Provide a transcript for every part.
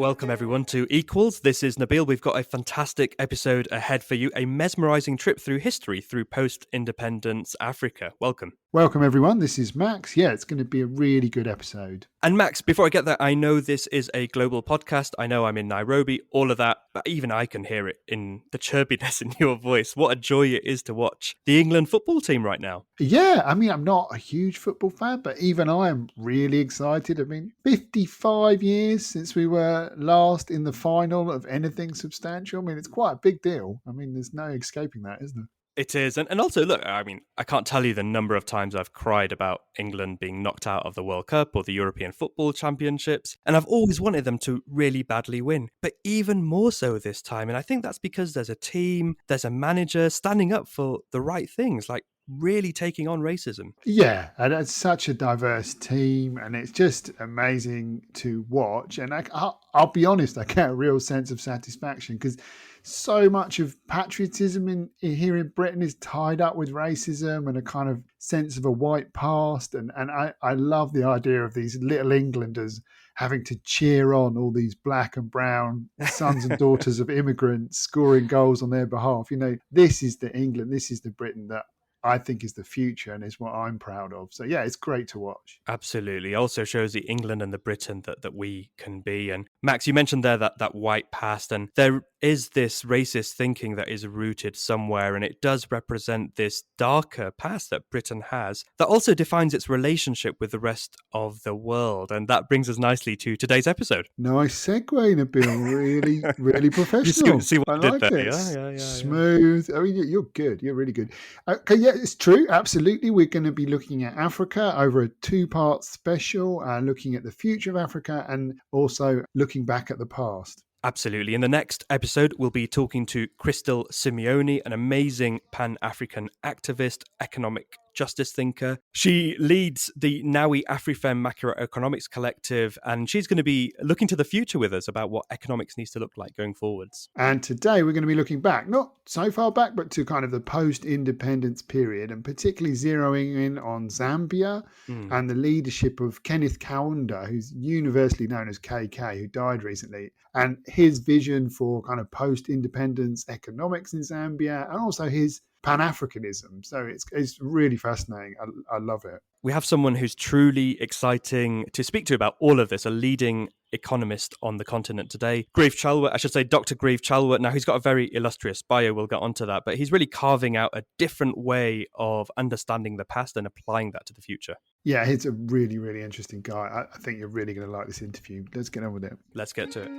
Welcome everyone to Equals. This is Nabil. We've got a fantastic episode ahead for you, a mesmerising trip through history through post-independence Africa. Welcome. Welcome everyone. This is Max. Yeah, it's going to be a really good episode. And Max, before I get there, I know this is a global podcast. I know I'm in Nairobi, all of that, but even I can hear it in the chirpiness in your voice. What a joy it is to watch the England football team right now. Yeah, I mean, I'm not a huge football fan, but even I am really excited. I mean, 55 years since we were last in the final of anything substantial. I mean, it's quite a big deal. I mean, there's no escaping that, isn't there? It is. And also, look, I mean, I can't tell you the number of times I've cried about England being knocked out of the World Cup or the European Football Championships. And I've always wanted them to really badly win, but even more so this time. And I think that's because there's a team, there's a manager standing up for the right things, like really taking on racism. Yeah, and it's such a diverse team, and it's just amazing to watch. And I'll be honest, I get a real sense of satisfaction because so much of patriotism here in Britain is tied up with racism and a kind of sense of a white past. And I love the idea of these little Englanders having to cheer on all these black and brown sons and daughters of immigrants scoring goals on their behalf. You know, this is the England, this is the Britain that I think is the future and is what I'm proud of. So yeah, it's great to watch. Absolutely. Also shows the England and the Britain that we can be. And Max, you mentioned there that white past, and there is this racist thinking that is rooted somewhere, and it does represent this darker past that Britain has that also defines its relationship with the rest of the world. And that brings us nicely to today's episode. Nice segue, Nabil. Really professional. You see what I did like there? it. Yeah. Smooth. I mean, you're good. You're really good. Okay, yeah, it's true. Absolutely. We're going to be looking at Africa over a two-part special, looking at the future of Africa and also looking back at the past. Absolutely. In the next episode, we'll be talking to Crystal Simeone, an amazing Pan-African activist, economic justice thinker. She leads the Nawi AfriFem Macroeconomics Collective, and she's going to be looking to the future with us about what economics needs to look like going forwards. And today we're going to be looking back, not so far back, but to kind of the post-independence period, and particularly zeroing in on Zambia and the leadership of Kenneth Kaunda, who's universally known as KK, who died recently, and his vision for kind of post-independence economics in Zambia, and also his Pan-Africanism. So it's really fascinating. I love it. We have someone who's truly exciting to speak to about all of this, a leading economist on the continent today. Grieve Chelwa, I should say Dr. Grieve Chelwa. Now, he's got a very illustrious bio, we'll get onto that, but he's really carving out a different way of understanding the past and applying that to the future. Yeah, he's a really, really interesting guy. I think you're really going to like this interview. Let's get on with it. Let's get to it.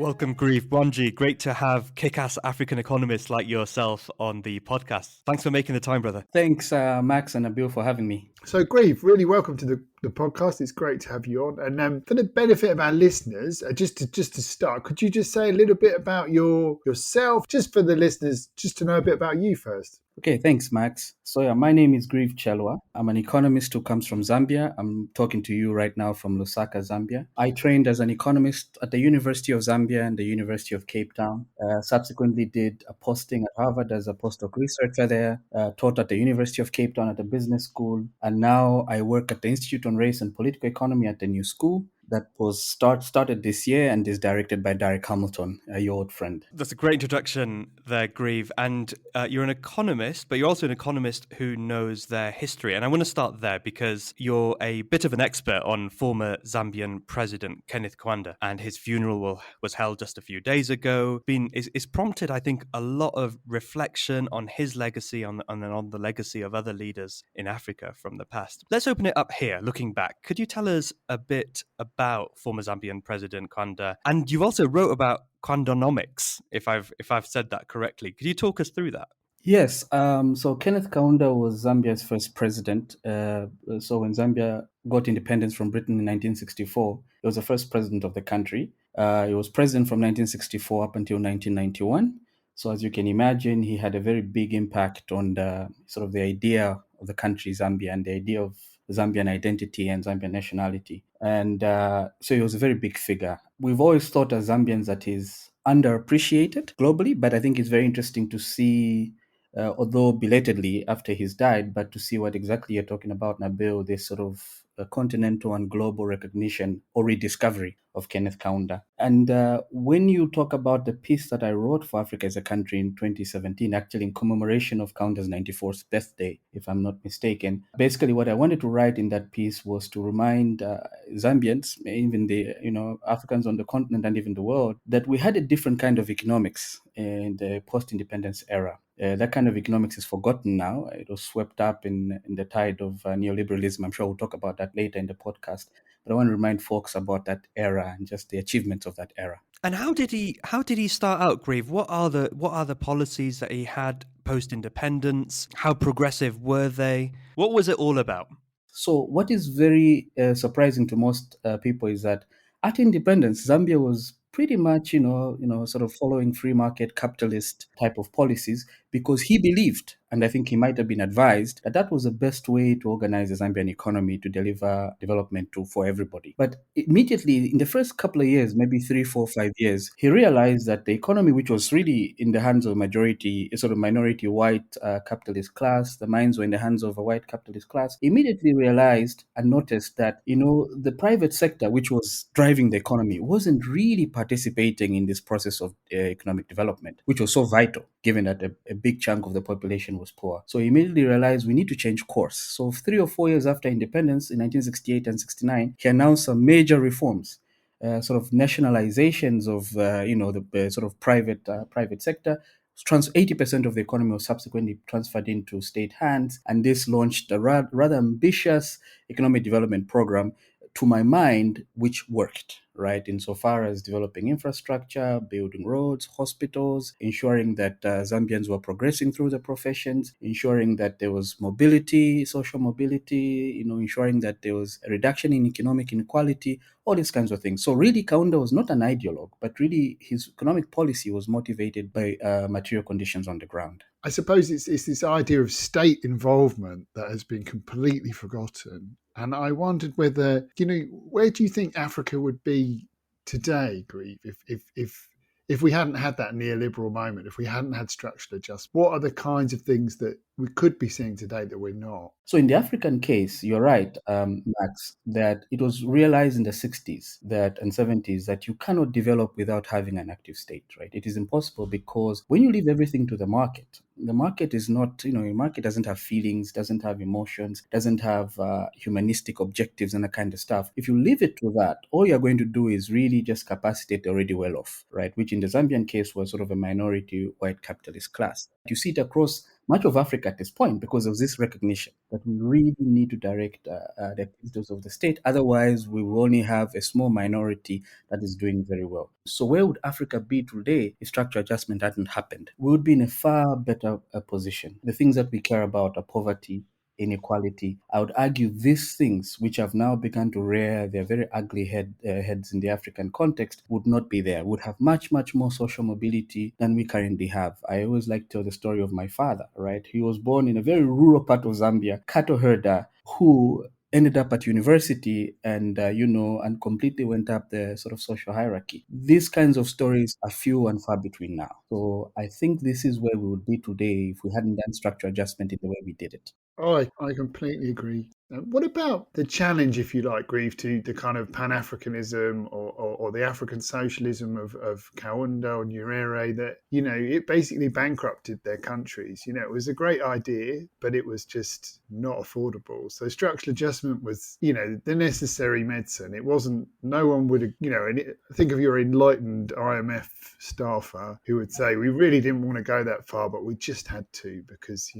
Welcome, Grieve. Bwanji, great to have kick-ass African economists like yourself on the podcast. Thanks for making the time, brother. Thanks, Max and Nabil, for having me. So, Grieve, really welcome to the podcast. It's great to have you on. And for the benefit of our listeners, just to start, could you just say a little bit about yourself, just for the listeners, just to know a bit about you first? Okay, thanks, Max. So yeah, my name is Grieve Chelwa. I'm an economist who comes from Zambia. I'm talking to you right now from Lusaka, Zambia. I trained as an economist at the University of Zambia and the University of Cape Town. Subsequently did a posting at Harvard as a postdoc researcher there, taught at the University of Cape Town at the business school. And now I work at the Institute on Race and Political Economy at the New School. That was started this year and is directed by Derek Hamilton, your old friend. That's a great introduction there, Grieve. And you're an economist, but you're also an economist who knows their history. And I want to start there because you're a bit of an expert on former Zambian President Kenneth Kaunda, and his funeral was held just a few days ago. It's prompted, I think, a lot of reflection on his legacy and on the legacy of other leaders in Africa from the past. Let's open it up here, looking back. Could you tell us a bit about former Zambian President Kaunda? And you've also wrote about Kaundanomics, if I've said that correctly. Could you talk us through that? Yes. So Kenneth Kaunda was Zambia's first president. So when Zambia got independence from Britain in 1964, he was the first president of the country. He was president from 1964 up until 1991. So as you can imagine, he had a very big impact on the sort of the idea of the country Zambia and the idea of Zambian identity and Zambian nationality. And so he was a very big figure. We've always thought as Zambians that he's underappreciated globally, but I think it's very interesting to see although belatedly after he's died, but to see what exactly you're talking about, Nabil, this sort of continental and global recognition or rediscovery of Kenneth Kaunda. And when you talk about the piece that I wrote for Africa as a Country in 2017, actually in commemoration of Kaunda's 94th birthday, if I'm not mistaken, basically what I wanted to write in that piece was to remind Zambians, even the Africans on the continent and even the world, that we had a different kind of economics in the post-independence era. That kind of economics is forgotten now. It was swept up in the tide of neoliberalism. I'm sure we'll talk about that later in the podcast. But I want to remind folks about that era and just the achievements of that era. And how did he start out, Grieve? What are the policies that he had post independence? How progressive were they? What was it all about? So what is very surprising to most people is that at independence, Zambia was pretty much, sort of following free market capitalist type of policies because he believed, and I think he might have been advised, that that was the best way to organize the Zambian economy to deliver development for everybody. But immediately in the first couple of years, maybe 3, 4, 5 years, he realized that the economy, which was really in the hands of minority white capitalist class, the mines were in the hands of a white capitalist class, immediately realized and noticed that, the private sector, which was driving the economy, wasn't really participating in this process of economic development, which was so vital, given that a big chunk of the population was poor. So he immediately realized we need to change course. So 3 or 4 years after independence, in 1968 and 69, he announced some major reforms. Sort of nationalizations of the sort of private sector. 80% of the economy was subsequently transferred into state hands, and this launched a rather ambitious economic development program, to my mind, which worked, right? Insofar as developing infrastructure, building roads, hospitals, ensuring that Zambians were progressing through the professions, ensuring that there was mobility, social mobility, ensuring that there was a reduction in economic inequality, all these kinds of things. So really, Kaunda was not an ideologue, but really his economic policy was motivated by material conditions on the ground. I suppose it's this idea of state involvement that has been completely forgotten. And I wondered whether, where do you think Africa would be today, Grieve, if we hadn't had that neoliberal moment, if we hadn't had structural adjustment? What are the kinds of things that we could be seeing today that we're not? So in the African case, you're right, Max, that it was realized in the 60s and 70s that you cannot develop without having an active state, right? It is impossible because when you leave everything to the market is not, the market doesn't have feelings, doesn't have emotions, doesn't have humanistic objectives and that kind of stuff. If you leave it to that, all you're going to do is really just capacitate the already well off, right? Which in the Zambian case was sort of a minority white capitalist class. You see it across much of Africa at this point because of this recognition that we really need to direct the activities of the state. Otherwise, we will only have a small minority that is doing very well. So where would Africa be today if structural adjustment hadn't happened? We would be in a far better position. The things that we care about are poverty, inequality. I would argue these things, which have now begun to rear their very ugly heads in the African context, would not be there. Would have much, much more social mobility than we currently have. I always like to tell the story of my father, right? He was born in a very rural part of Zambia, cattle herder, who ended up at university and completely went up the sort of social hierarchy. These kinds of stories are few and far between now. So I think this is where we would be today if we hadn't done structural adjustment in the way we did it. Oh, I completely agree. What about the challenge, if you like, Grieve, to the kind of Pan-Africanism or the African socialism of Kaunda or Nyerere that, it basically bankrupted their countries. It was a great idea, but it was just not affordable. So structural adjustment was, the necessary medicine. It wasn't, no one would, think of your enlightened IMF staffer who would say, we really didn't want to go that far, but we just had to because,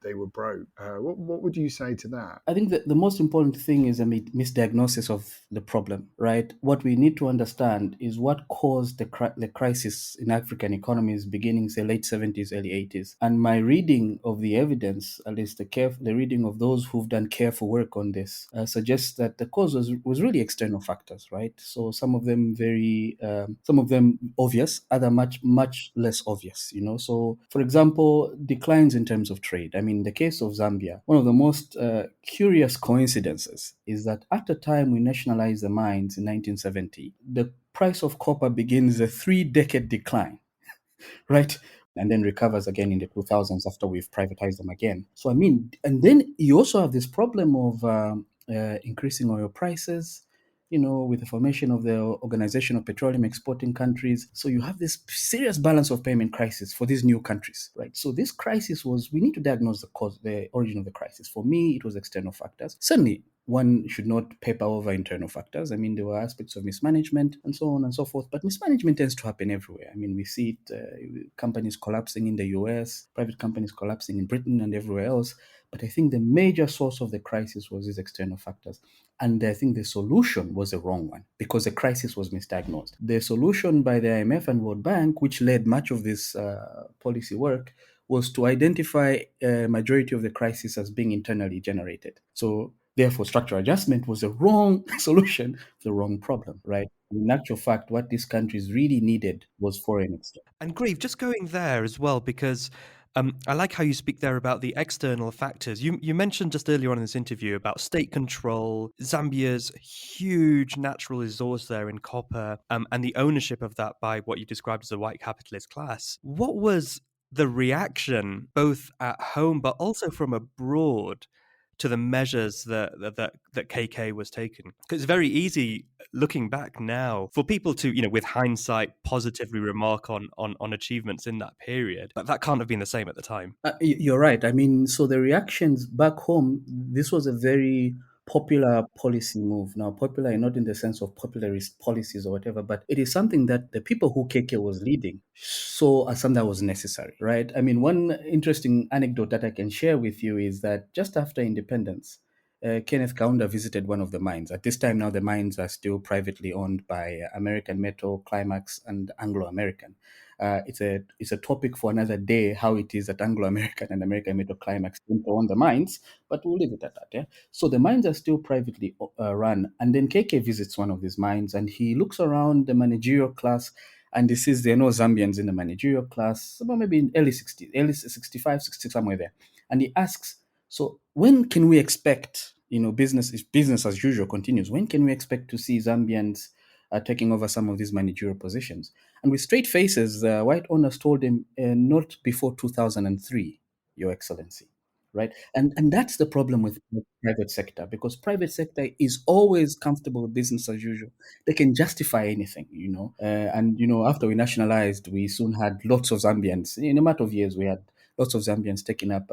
they were broke. What would you say to that? I think that the most important thing is a misdiagnosis of the problem, right? What we need to understand is what caused the crisis in African economies beginning, say, late 70s, early 80s. And my reading of the evidence, at least the reading of those who've done careful work on this, suggests that the cause was really external factors, right? So some of them obvious, other much, much less obvious, So, for example, declines in terms of trade. I mean, the case of Zambia, one of the most curious coincidences is that at the time we nationalized the mines in 1970, the price of copper begins a 3-decade decline, right? and then recovers again in the 2000s after we've privatized them again. So, I mean, and then you also have this problem of increasing oil prices, with the formation of the Organization of Petroleum Exporting Countries. So you have this serious balance of payment crisis for these new countries, right? So this crisis we need to diagnose the origin of the crisis. For me, it was external factors. Certainly, one should not paper over internal factors. I mean, there were aspects of mismanagement and so on and so forth, but mismanagement tends to happen everywhere. I mean, we see it, companies collapsing in the US, private companies collapsing in Britain and everywhere else. But I think the major source of the crisis was these external factors. And I think the solution was the wrong one because the crisis was misdiagnosed. The solution by the IMF and World Bank, which led much of this policy work, was to identify a majority of the crisis as being internally generated. So therefore, structural adjustment was the wrong solution for the wrong problem, right? In actual fact, what these countries really needed was foreign exchange. And Grieve, just going there as well, because I like how you speak there about the external factors. You mentioned just earlier on in this interview about state control, Zambia's huge natural resource there in copper, and the ownership of that by what you described as a white capitalist class. What was the reaction, both at home but also from abroad, to the measures that KK was taking? Because it's very easy looking back now for people to, with hindsight, positively remark on achievements in that period, but that can't have been the same at the time. You're right. I mean, so the reactions back home, this was a very popular policy move. Now, popular not in the sense of popularist policies or whatever, but it is something that the people who KK was leading saw as something that was necessary, right? I mean, one interesting anecdote that I can share with you is that just after independence, Kenneth Kaunda visited one of the mines. At this time now, the mines are still privately owned by American Metal, Climax, and Anglo American. It's a topic for another day, how it is that Anglo American and American Metal Climax own the mines, but we'll leave it at that. Yeah. So the mines are still privately run, and then KK visits one of these mines, and he looks around the managerial class, and this is there are no Zambians in the managerial class, about maybe in early 60s, early 65, 60, somewhere there, and he asks, so when can we expect, business as usual continues? When can we expect to see Zambians taking over some of these managerial positions? And with straight faces, the white owners told him, not before 2003, Your Excellency, right? And that's the problem with the private sector, because private sector is always comfortable with business as usual. They can justify anything, after we nationalized, we soon had lots of Zambians. In a matter of years, we had lots of Zambians taking up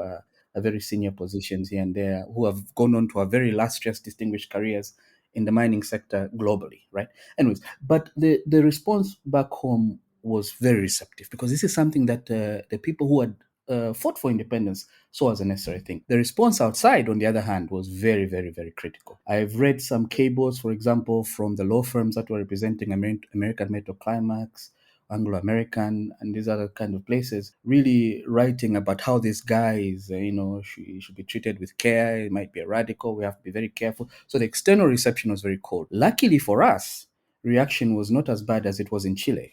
very senior positions here and there who have gone on to have very illustrious, distinguished careers in the mining sector globally, right? Anyways, but the response back home was very receptive because this is something that the people who had fought for independence saw as a necessary thing. The response outside, on the other hand, was very, very, very critical. I've read some cables, for example, from the law firms that were representing American Metal Climax, Anglo American, and these other kind of places, really writing about how this guy is, should be treated with care. It might be a radical. We have to be very careful. So the external reception was very cold. Luckily for us, reaction was not as bad as it was in Chile.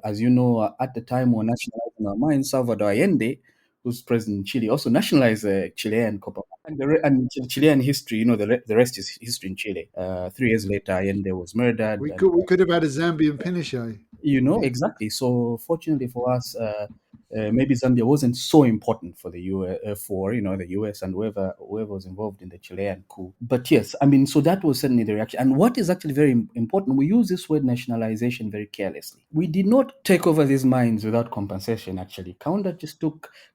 As you know, at the time when nationalizing our mine, Salvador Allende, who's president in Chile, also nationalized Chilean copper. And Chilean history, the rest is history in Chile. 3 years later, Allende was murdered. We could have had a Zambian Pinochet. Exactly. So fortunately for us, maybe Zambia wasn't so important for the the US and whoever was involved in the Chilean coup. But yes, I mean, so that was certainly the reaction. And what is actually very important, we use this word nationalization very carelessly. We did not take over these mines without compensation, actually. Kaunda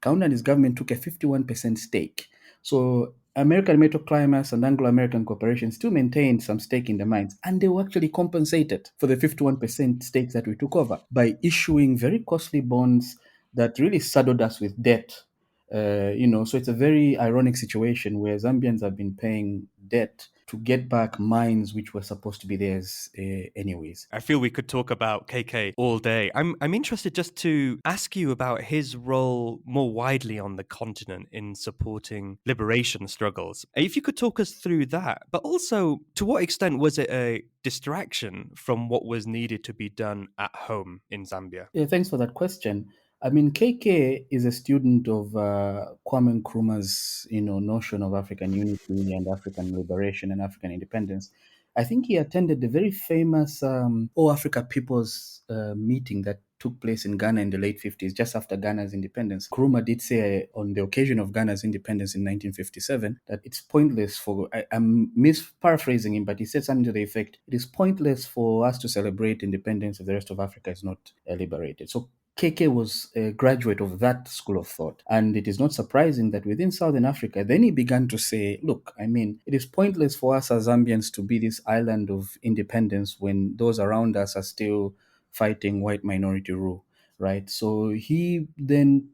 and his government took a 51% stake. So American Metal Climax and Anglo American Corporation still maintained some stake in the mines, and they were actually compensated for the 51% stake that we took over by issuing very costly bonds that really saddled us with debt. So it's a very ironic situation where Zambians have been paying debt to get back mines which were supposed to be theirs anyways. I feel we could talk about KK all day. I'm interested just to ask you about his role more widely on the continent in supporting liberation struggles. If you could talk us through that, but also to what extent was it a distraction from what was needed to be done at home in Zambia? Yeah, thanks for that question. I mean, KK is a student of Kwame Nkrumah's, notion of African unity and African liberation and African independence. I think he attended the very famous All Africa Peoples meeting that took place in Ghana in the late 50s, just after Ghana's independence. Nkrumah did say on the occasion of Ghana's independence in 1957 that it's pointless for, I'm misparaphrasing him, but he said something to the effect, it is pointless for us to celebrate independence if the rest of Africa is not liberated. So KK was a graduate of that school of thought. And it is not surprising that within Southern Africa, then he began to say, look, I mean, it is pointless for us as Zambians to be this island of independence when those around us are still fighting white minority rule. Right. So he then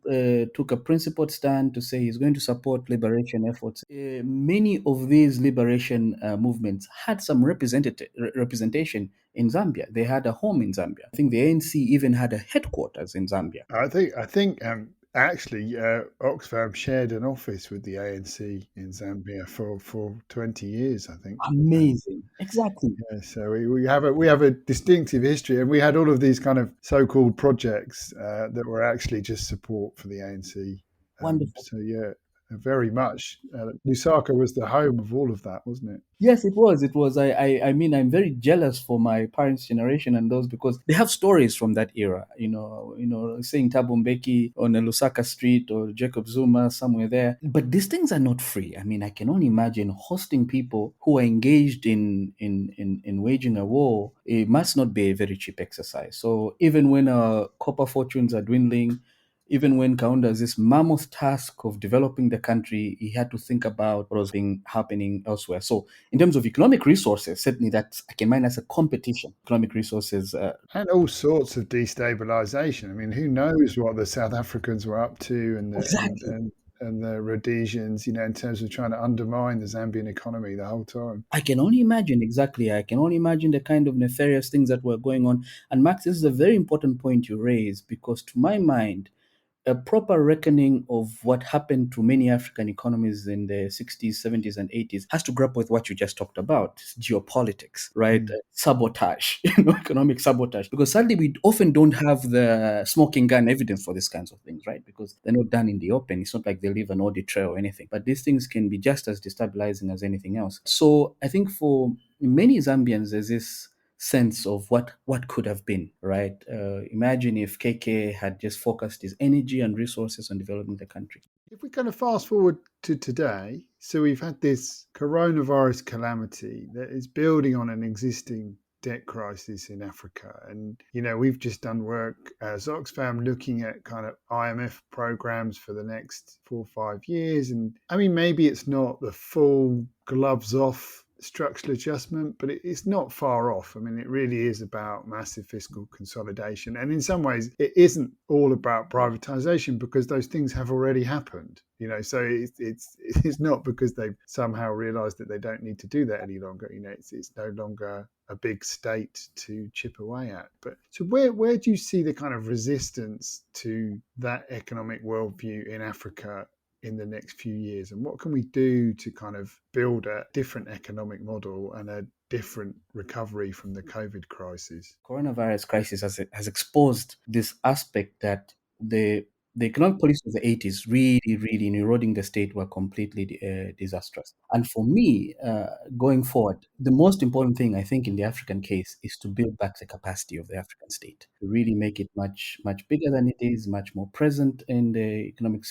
took a principled stand to say he's going to support liberation efforts. Many of these liberation movements had some representation in Zambia. They had a home in Zambia. I think the ANC even had a headquarters in Zambia. I think actually Oxfam shared an office with the ANC in Zambia for 20 years, I think. Amazing. Exactly. Yeah, so we have a distinctive history, and we had all of these kind of so-called projects that were actually just support for the ANC. Wonderful. So yeah, very much. Lusaka was the home of all of that, wasn't it? Yes, it was. It was. I mean, I'm very jealous for my parents' generation and those because they have stories from that era. Seeing Thabo Mbeki on a Lusaka street or Jacob Zuma somewhere there. But these things are not free. I mean, I can only imagine hosting people who are engaged in waging a war. It must not be a very cheap exercise. So even when our copper fortunes are dwindling, even when Kaunda has this mammoth task of developing the country, he had to think about what was happening elsewhere. So in terms of economic resources, certainly that I can mind as a competition. Economic resources. And all sorts of destabilization. I mean, who knows what the South Africans were up to and the Rhodesians, in terms of trying to undermine the Zambian economy the whole time. I can only imagine, exactly. I can only imagine the kind of nefarious things that were going on. And Max, this is a very important point you raise because to my mind, a proper reckoning of what happened to many African economies in the 60s, 70s, and 80s has to grapple with what you just talked about, geopolitics, right? Sabotage, economic sabotage. Because sadly, we often don't have the smoking gun evidence for these kinds of things, right? Because they're not done in the open. It's not like they leave an audit trail or anything. But these things can be just as destabilizing as anything else. So I think for many Zambians, there's this sense of what could have been, right? Imagine if KK had just focused his energy and resources on developing the country. If we kind of fast forward to today, so we've had this coronavirus calamity that is building on an existing debt crisis in Africa. And, we've just done work as Oxfam looking at kind of IMF programs for the next 4 or 5 years. And I mean, maybe it's not the full gloves off structural adjustment, but it's not far off. I mean, it really is about massive fiscal consolidation. And in some ways, it isn't all about privatization because those things have already happened. So it's not because they've somehow realized that they don't need to do that any longer. It's no longer a big state to chip away at. But so where do you see the kind of resistance to that economic worldview in Africa in the next few years, and what can we do to kind of build a different economic model and a different recovery from the COVID crisis? Coronavirus crisis has exposed this aspect that the economic policies of the 80s really, really in eroding the state were completely disastrous. And for me, going forward, the most important thing I think in the African case is to build back the capacity of the African state, to really make it much, much bigger than it is, much more present in the economic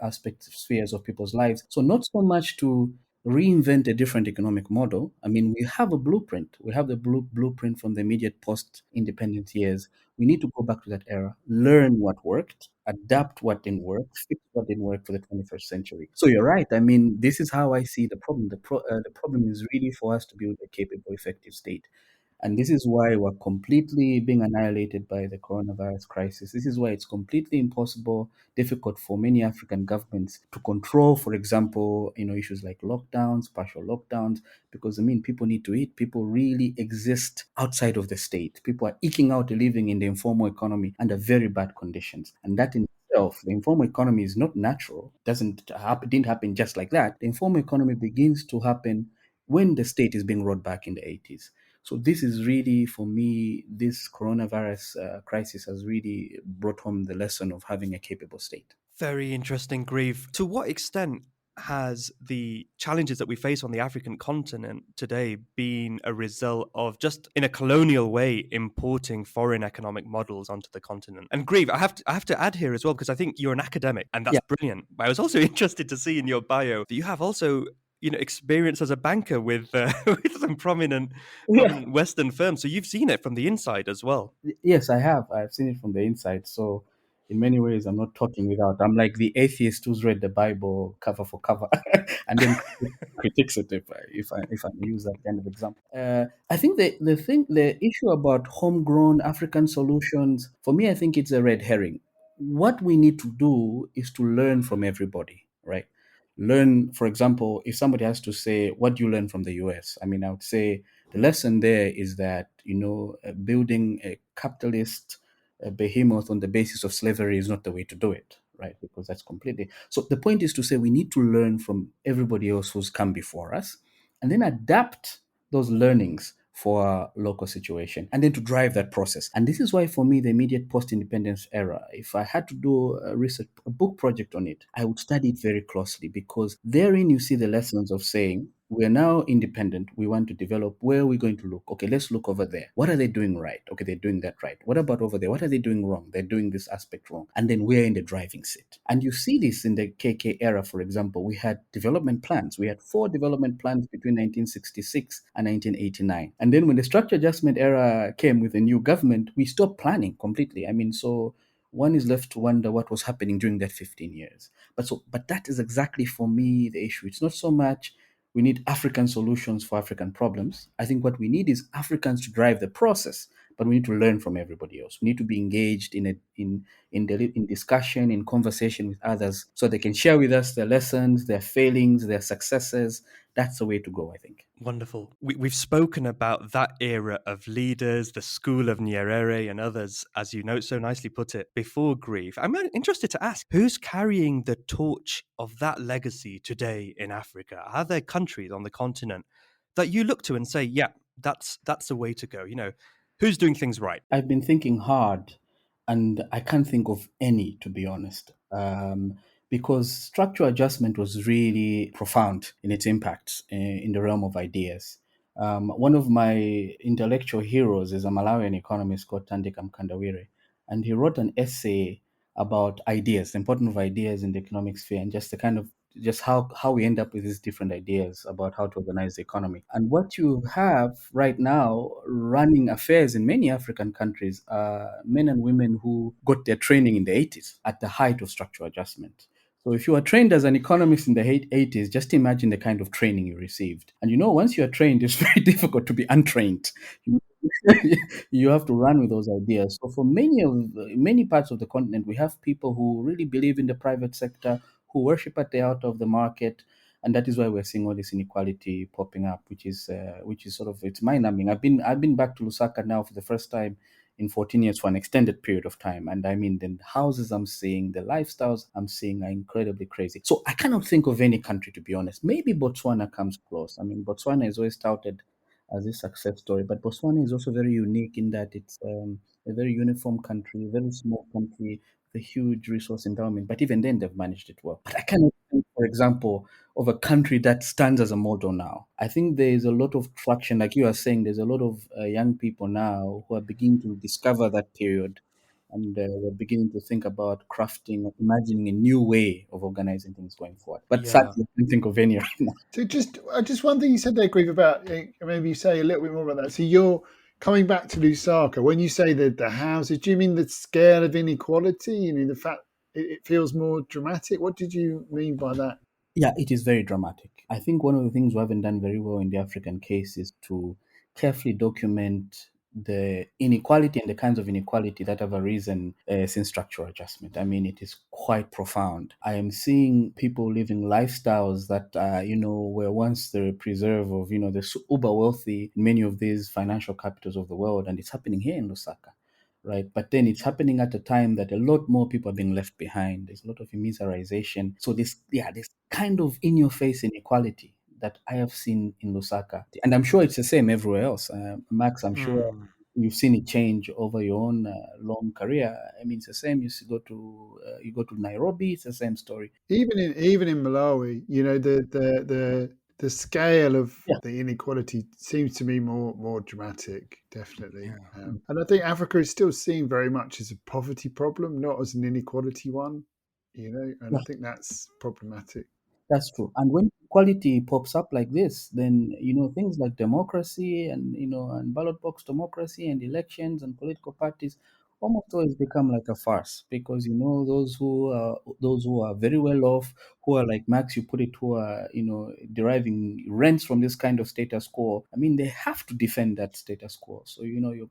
aspects, spheres of people's lives. So not so much to reinvent a different economic model. I mean, we have a blueprint. We have the blueprint from the immediate post-independence years. We need to go back to that era, learn what worked, adapt what didn't work, fix what didn't work for the 21st century. So you're right. I mean, this is how I see the problem. The problem is really for us to build a capable, effective state. And this is why we're completely being annihilated by the coronavirus crisis. This is why it's completely impossible, difficult for many African governments to control, for example, issues like lockdowns, partial lockdowns, because people need to eat. People really exist outside of the state. People are eking out a living in the informal economy under very bad conditions. And that in itself, the informal economy is not natural. Didn't happen just like that. The informal economy begins to happen when the state is being rolled back in the 80s. So this is really, for me, this coronavirus crisis has really brought home the lesson of having a capable state. Very interesting, Grieve. To what extent has the challenges that we face on the African continent today been a result of just in a colonial way importing foreign economic models onto the continent? And Grieve, I have to add here as well, because I think you're an academic and that's brilliant. But I was also interested to see in your bio that you have also experience as a banker with with some prominent Western firms. So you've seen it from the inside as well. Yes, I have. I've seen it from the inside. So, in many ways, I'm not talking without. I'm like the atheist who's read the Bible cover for cover, and then critiques it if I use that kind of example. I think the issue about homegrown African solutions, for me, I think it's a red herring. What we need to do is to learn from everybody, right? Learn, for example, if somebody has to say, "What do you learn from the US?" I mean, I would say the lesson there is that building a capitalist behemoth on the basis of slavery is not the way to do it, right? Because that's completely. So the point is to say we need to learn from everybody else who's come before us, and then adapt those learnings for our local situation, and then to drive that process. And this is why, for me, the immediate post-independence era, if I had to do a book project on it, I would study it very closely, because therein you see the lessons of saying, we're now independent. We want to develop. Where are we going to look? Okay, let's look over there. What are they doing right? Okay, they're doing that right. What about over there? What are they doing wrong? They're doing this aspect wrong. And then we're in the driving seat. And you see this in the KK era, for example. We had development plans. We had 4 development plans between 1966 and 1989. And then when the structure adjustment era came with the new government, we stopped planning completely. I mean, so one is left to wonder what was happening during that 15 years. But that is exactly, for me, the issue. It's not so much we need African solutions for African problems. I think what we need is Africans to drive the process, but we need to learn from everybody else. We need to be engaged in discussion, in conversation with others, so they can share with us their lessons, their failings, their successes. That's the way to go, I think. Wonderful. We've spoken about that era of leaders, the school of Nyerere and others, as you know, so nicely put it, before Grieve. I'm interested to ask, who's carrying the torch of that legacy today in Africa? Are there countries on the continent that you look to and say, yeah, that's the way to go? Who's doing things right? I've been thinking hard, and I can't think of any, to be honest, because structural adjustment was really profound in its impacts in the realm of ideas. One of my intellectual heroes is a Malawian economist called Thandika Mkandawire, and he wrote an essay about ideas, the importance of ideas in the economic sphere, and just the kind of just how we end up with these different ideas about how to organize the economy. And what you have right now running affairs in many African countries are men and women who got their training in the 80s at the height of structural adjustment. So if you are trained as an economist in the 80s, just imagine the kind of training you received. And once you are trained, it's very difficult to be untrained. You have to run with those ideas. So for many parts of the continent, we have people who really believe in the private sector, who worship at the out of the market, and that is why we're seeing all this inequality popping up, which is sort of, it's mind-numbing. I've been back to Lusaka now for the first time in 14 years for an extended period of time, and I mean, the houses I'm seeing, the lifestyles I'm seeing are incredibly crazy. So I cannot think of any country, to be honest. Maybe Botswana comes close. I mean, Botswana is always touted as a success story, but Botswana is also very unique in that it's a very uniform country, a very small country, a huge resource endowment, but even then they've managed it well. But I cannot think, for example, of a country that stands as a model now. I think there is a lot of traction, like you are saying, there's a lot of young people now who are beginning to discover that period, and we're beginning to think about crafting, imagining a new way of organizing things going forward. But sadly, I can't think of any right now. So just one thing you said there, Grieve, about maybe you say a little bit more about that. So you're coming back to Lusaka. When you say that the houses, do you mean the scale of inequality? The fact it feels more dramatic? What did you mean by that? Yeah, it is very dramatic. I think one of the things we haven't done very well in the African case is to carefully document the inequality and the kinds of inequality that have arisen since structural adjustment. I mean, it is quite profound. I am seeing people living lifestyles that, were once the preserve of, the uber wealthy in many of these financial capitals of the world, and it's happening here in Lusaka. Right, but then it's happening at a time that a lot more people are being left behind. There's a lot of immiserization. So this kind of in-your-face inequality that I have seen in Lusaka, and I'm sure it's the same everywhere else. Max, I'm sure you've seen it change over your own long career. I mean, it's the same. You go to Nairobi, it's the same story. Even in Malawi, the scale of Yeah. the inequality seems to me more dramatic, definitely. And I think Africa is still seen very much as a poverty problem, not as an inequality one. And I think that's problematic. That's true. And when equality pops up like this, then things like democracy and ballot box democracy and elections and political parties almost always become like a farce, because those who are very well off, who are like Max, you put it, who are deriving rents from this kind of status quo. I mean, they have to defend that status quo. So your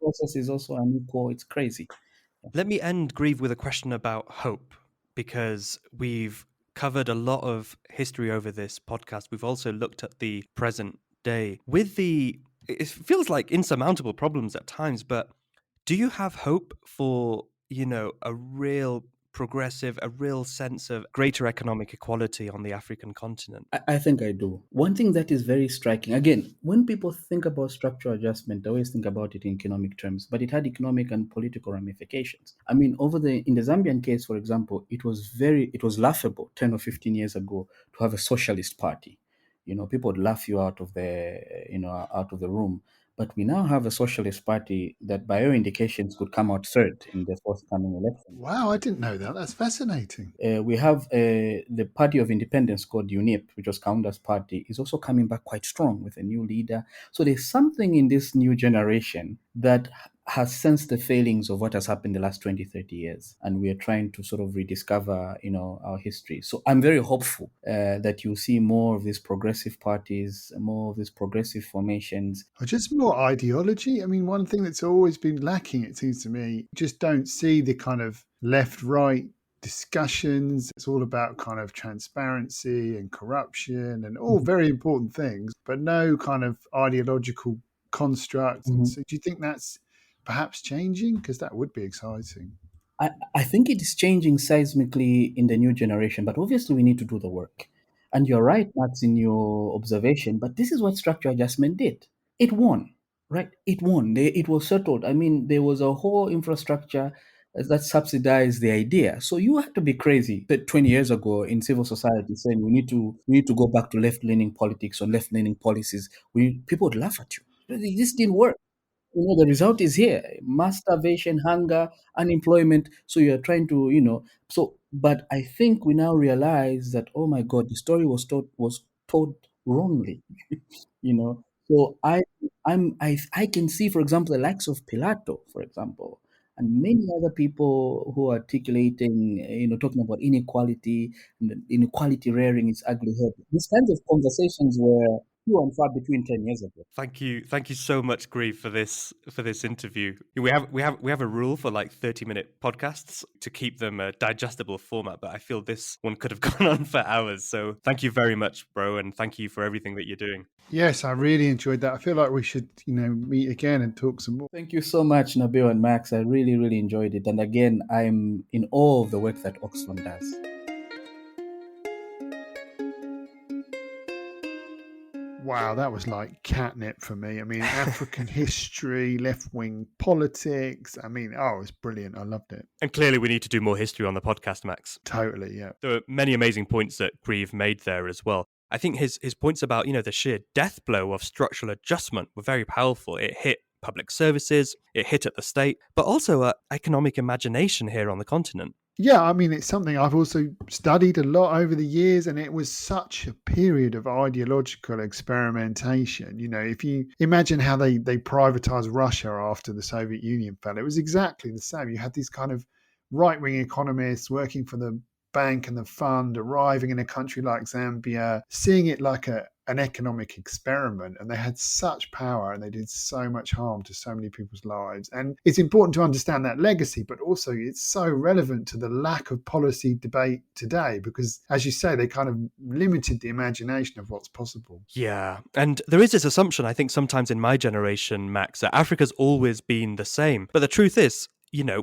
process is also unequal. It's crazy. Let me end, Grieve, with a question about hope, because we've covered a lot of history over this podcast. We've also looked at the present day. It feels like insurmountable problems at times, but do you have hope for, a real progressive, a real sense of greater economic equality on the African continent? I think I do. One thing that is very striking, again, when people think about structural adjustment, they always think about it in economic terms, but it had economic and political ramifications. I mean, in the Zambian case, for example, it was laughable 10 or 15 years ago to have a socialist party. People would laugh you out of the room. But we now have a socialist party that, by all indications, could come out third in the forthcoming election. Wow, I didn't know that. That's fascinating. We have the Party of Independence called UNIP, which was Kaunda's party, is also coming back quite strong with a new leader. So there's something in this new generation that has sensed the failings of what has happened the last 20, 30 years. And we are trying to sort of rediscover, our history. So I'm very hopeful that you'll see more of these progressive parties, more of these progressive formations. Or just more ideology. I mean, one thing that's always been lacking, it seems to me, just don't see the kind of left-right discussions. It's all about kind of transparency and corruption and all very important things, but no kind of ideological construct. And so do you think that's perhaps changing? Because that would be exciting. I think it is changing seismically in the new generation, but obviously we need to do the work. And you're right, Max, in your observation, but this is what structural adjustment did. It won, right? It won. It was settled. I mean, there was a whole infrastructure that subsidized the idea. So you had to be crazy 20 years ago in civil society saying we need to go back to left-leaning politics or left-leaning policies. People would laugh at you. This didn't work. The result is here: mass starvation, hunger, unemployment. So you're trying to, but I think we now realize that, oh my God, the story was told wrongly. So I can see, for example, the likes of Pilato, for example, and many other people who are articulating, talking about inequality and inequality rearing its ugly head. These kinds of conversations were few and far between 10 years ago. Thank you so much, Grieve, for this interview. We have a rule for like 30-minute podcasts to keep them a digestible format, but I feel this one could have gone on for hours. So thank you very much, bro, and thank you for everything that you're doing. Yes, I really enjoyed that. I feel like we should, meet again and talk some more. Thank you so much, Nabil and Max. I really, really enjoyed it. And again, I'm in awe of the work that Oxfam does. Wow, that was like catnip for me. I mean, African history, left-wing politics. I mean, it's brilliant. I loved it. And clearly we need to do more history on the podcast, Max. Totally, yeah. There are many amazing points that Grieve made there as well. I think his points about, the sheer death blow of structural adjustment were very powerful. It hit public services, it hit at the state, but also economic imagination here on the continent. Yeah, I mean, it's something I've also studied a lot over the years, and it was such a period of ideological experimentation. If you imagine how they privatized Russia after the Soviet Union fell, it was exactly the same. You had these kind of right-wing economists working for the bank and the fund, arriving in a country like Zambia, seeing it like an economic experiment, and they had such power and they did so much harm to so many people's lives. And it's important to understand that legacy, but also it's so relevant to the lack of policy debate today, because as you say, they kind of limited the imagination of what's possible. Yeah, and there is this assumption, I think sometimes in my generation, Max, that Africa's always been the same. But the truth is,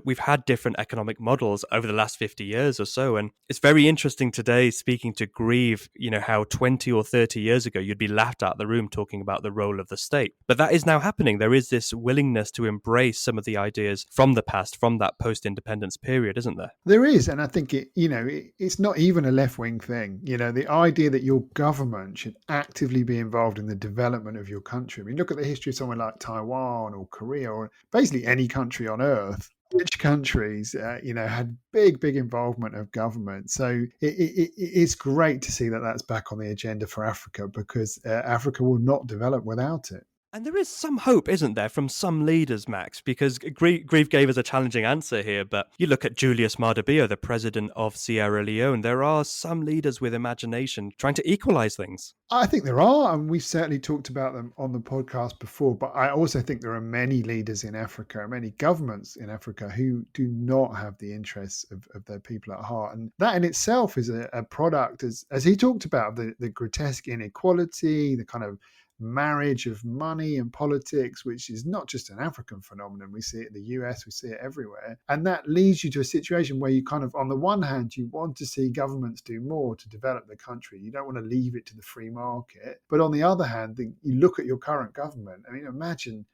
we've had different economic models over the last 50 years or so. And it's very interesting today speaking to Grieve, how 20 or 30 years ago you'd be laughed out of the room talking about the role of the state. But that is now happening. There is this willingness to embrace some of the ideas from the past, from that post-independence period, isn't there? There is. And I think it's not even a left-wing thing. The idea that your government should actively be involved in the development of your country. I mean, look at the history of somewhere like Taiwan or Korea or basically any country on earth. Rich countries, had big involvement of government. So it's great to see that that's back on the agenda for Africa, because Africa will not develop without it. And there is some hope, isn't there, from some leaders, Max, because Grieve gave us a challenging answer here, but you look at Julius Maada Bio, the president of Sierra Leone, there are some leaders with imagination trying to equalize things. I think there are, and we've certainly talked about them on the podcast before, but I also think there are many leaders in Africa, many governments in Africa who do not have the interests of their people at heart. And that in itself is a product, as he talked about, the grotesque inequality, the kind of marriage of money and politics, which is not just an African phenomenon. We see it in the US, we see it everywhere. And that leads you to a situation where you kind of, on the one hand, you want to see governments do more to develop the country. You don't want to leave it to the free market. But on the other hand, you look at your current government. I mean, imagine,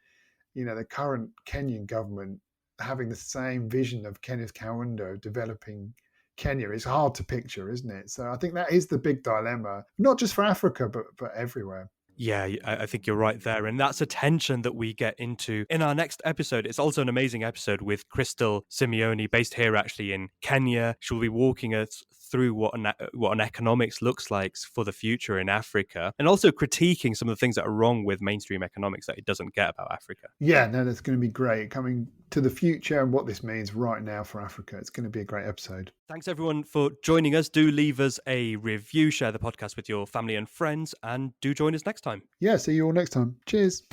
the current Kenyan government having the same vision of Kenneth Kaunda developing Kenya. Is hard to picture, isn't it? So I think that is the big dilemma, not just for Africa, but everywhere. Yeah, I think you're right there. And that's a tension that we get into in our next episode. It's also an amazing episode with Crystal Simeone, based here actually in Kenya. She'll be walking us through what an economics looks like for the future in Africa, and also critiquing some of the things that are wrong with mainstream economics that it doesn't get about Africa. Yeah, no, that's going to be great. Coming to the future and what this means right now for Africa. It's going to be a great episode. Thanks everyone for joining us. Do leave us a review, share the podcast with your family and friends, and do join us next time. Yeah, see you all next time. Cheers.